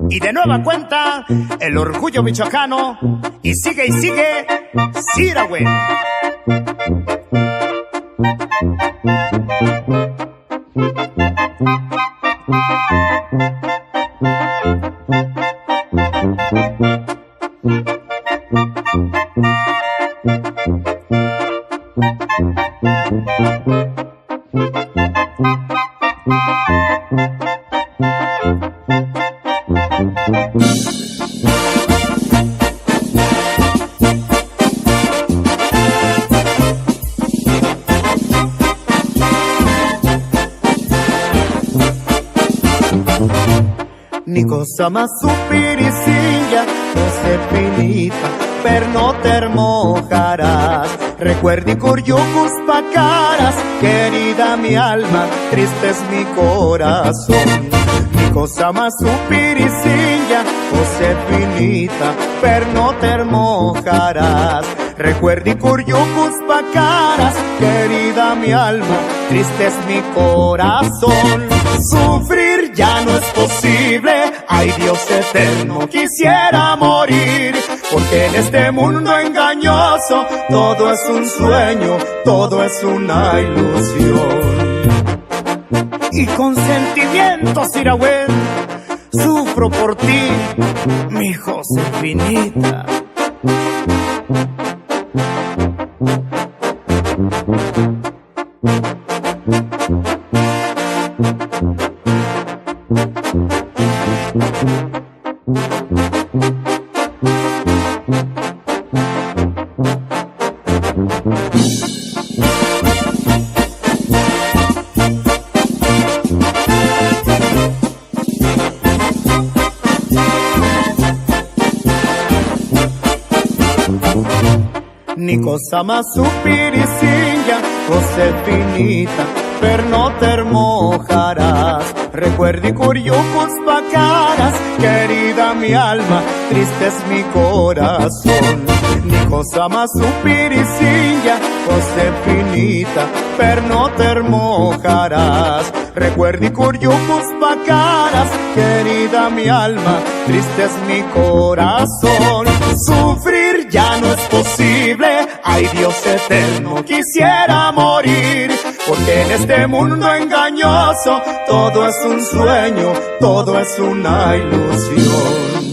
Y de nueva cuenta, el orgullo michoacano. Y sigue, Sirahuen. Ni cosa más supiricilla, Josepinita, per no te mojarás. Recuerdi curiucus pacaras, querida mi alma, triste es mi corazón. Ni cosa más supiricilla, Josepinita, per no te mojarás. Recuerdi curiucus pacaras, querida mi alma, triste es mi corazón. Sufrir ya no es posible, ay Dios eterno, quisiera morir, porque en este mundo engañoso todo es un sueño, todo es una ilusión. Y con sentimiento, Sirahuen, sufro por ti, mi Josepinita. Ni cosa más supiricilla, Josepinita, per no te mojarás. Recuerdi curiucus pacaras, querida mi alma, triste es mi corazón. Ni cosa más supiricilla, Josepinita, per no te mojarás. Recuerdi curiucus pacaras, querida mi alma, triste es mi corazón. Sufrir ya no es posible, ay Dios eterno, quisiera morir, porque en este mundo engañoso todo es un sueño, todo es una ilusión.